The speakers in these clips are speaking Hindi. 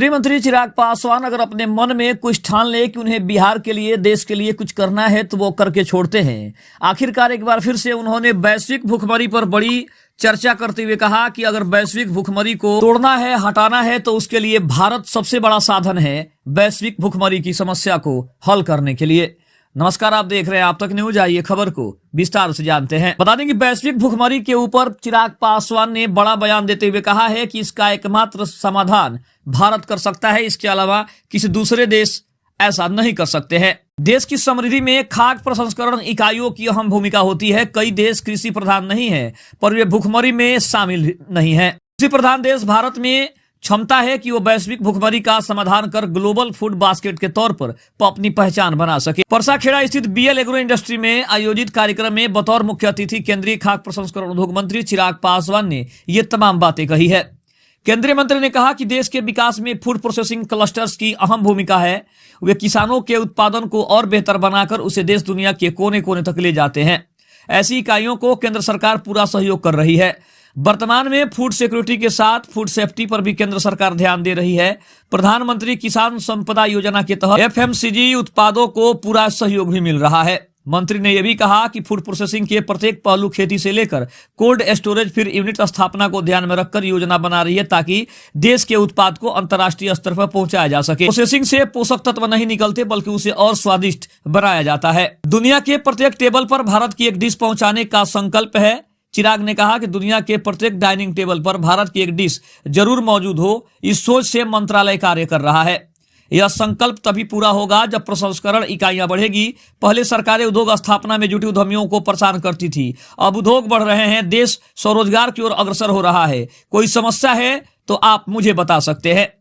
केंद्रीय मंत्री चिराग पासवान अगर अपने मन में कुछ ठान ले कि उन्हें बिहार के लिए, देश के लिए कुछ करना है तो वो करके छोड़ते हैं। आखिरकार एक बार फिर से उन्होंने वैश्विक भुखमरी पर बड़ी चर्चा करते हुए कहा कि अगर वैश्विक भुखमरी को तोड़ना है, हटाना है तो उसके लिए भारत सबसे बड़ा साधन है वैश्विक भुखमरी की समस्या को हल करने के लिए। नमस्कार, आप देख रहे हैं आप तक न्यूज। आइए खबर को विस्तार से जानते हैं। बता दें कि वैश्विक भुखमरी के ऊपर चिराग पासवान ने बड़ा बयान देते हुए कहा है कि इसका एकमात्र समाधान भारत कर सकता है, इसके अलावा किसी दूसरे देश ऐसा नहीं कर सकते हैं। देश की समृद्धि में खाद्य प्रसंस्करण इकाइयों की अहम भूमिका होती है। कई देश कृषि प्रधान नहीं है पर वे भुखमरी में शामिल नहीं है। कृषि प्रधान देश भारत में क्षमता है कि वो वैश्विक भुखमरी का समाधान कर ग्लोबल फूड बास्केट के तौर पर अपनी पहचान बना सके। परसाखेड़ा स्थित बीएल एग्रो इंडस्ट्री में आयोजित कार्यक्रम में बतौर मुख्य अतिथि केंद्रीय खाद्य प्रसंस्करण उद्योग मंत्री चिराग पासवान ने ये तमाम बातें कही है। केंद्रीय मंत्री ने कहा कि देश के विकास में फूड प्रोसेसिंग क्लस्टर्स की अहम भूमिका है। वे किसानों के उत्पादन को और बेहतर बनाकर उसे देश दुनिया के कोने कोने तक ले जाते हैं। ऐसी इकाइयों को केंद्र सरकार पूरा सहयोग कर रही है। वर्तमान में फूड सिक्योरिटी के साथ फूड सेफ्टी पर भी केंद्र सरकार ध्यान दे रही है। प्रधानमंत्री किसान संपदा योजना के तहत एफएमसीजी उत्पादों को पूरा सहयोग भी मिल रहा है। मंत्री ने यह भी कहा कि फूड प्रोसेसिंग के प्रत्येक पहलू, खेती से लेकर कोल्ड स्टोरेज फिर यूनिट स्थापना को ध्यान में रखकर योजना बना रही है ताकि देश के उत्पाद को अंतर्राष्ट्रीय स्तर पर पहुंचाया जा सके। प्रोसेसिंग से पोषक तत्व नहीं निकलते बल्कि उसे और स्वादिष्ट बनाया जाता है। दुनिया के प्रत्येक टेबल पर भारत की एक डिश पहुंचाने का संकल्प है। चिराग ने कहा कि दुनिया के प्रत्येक डाइनिंग टेबल पर भारत की एक डिश जरूर मौजूद हो। इस सोच से मंत्रालय कार्य कर रहा है। यह संकल्प तभी पूरा होगा जब प्रसंस्करण इकाइयां बढ़ेगी। पहले सरकारें उद्योग स्थापना में जुटी उद्यमियों को परेशान करती थी, अब उद्योग बढ़ रहे हैं, देश स्वरोजगार की ओर अग्रसर हो रहा है। कोई समस्या है तो आप मुझे बता सकते हैं।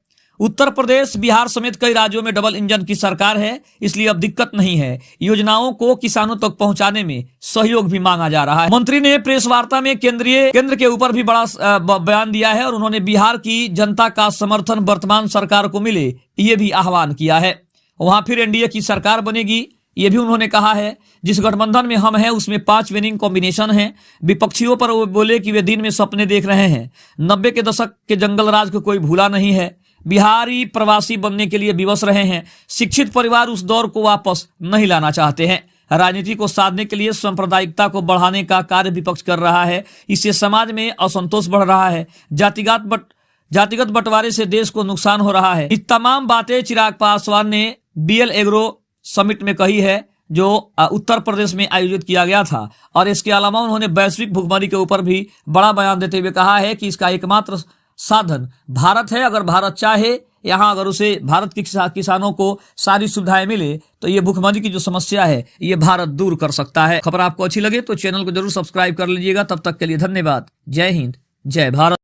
उत्तर प्रदेश, बिहार समेत कई राज्यों में डबल इंजन की सरकार है, इसलिए अब दिक्कत नहीं है। योजनाओं को किसानों तक पहुंचाने में सहयोग भी मांगा जा रहा है। मंत्री ने प्रेस वार्ता में केंद्र के ऊपर भी बड़ा बयान दिया है और उन्होंने बिहार की जनता का समर्थन वर्तमान सरकार को मिले, ये भी आह्वान किया है। वहां फिर एनडीए की सरकार बनेगी, ये भी उन्होंने कहा है। जिस गठबंधन में हम हैं उसमें 5 विनिंग कॉम्बिनेशन है। विपक्षियों पर वो बोले कि वे दिन में सपने देख रहे हैं। 90 के दशक के जंगल राज को कोई भूला नहीं है। बिहारी प्रवासी बनने के लिए विवश रहे हैं। शिक्षित परिवार उस दौर को वापस नहीं लाना चाहते हैं। राजनीति को साधने के लिए सांप्रदायिकता को बढ़ाने का कार्य विपक्ष कर रहा है। इससे समाज में असंतोष बढ़ रहा है। जातिगत बंटवारे से देश को नुकसान हो रहा है। ये तमाम बातें चिराग पासवान ने बीएल एग्रो समिट में कही है जो उत्तर प्रदेश में आयोजित किया गया था। और इसके अलावा उन्होंने वैश्विक भुखमरी के ऊपर भी बड़ा बयान देते हुए कहा है कि इसका एकमात्र साधन भारत है। अगर भारत चाहे, यहाँ अगर उसे भारत के किसानों को सारी सुविधाएं मिले तो ये भुखमरी की जो समस्या है ये भारत दूर कर सकता है। खबर आपको अच्छी लगे तो चैनल को जरूर सब्सक्राइब कर लीजिएगा। तब तक के लिए धन्यवाद। जय हिंद, जय भारत।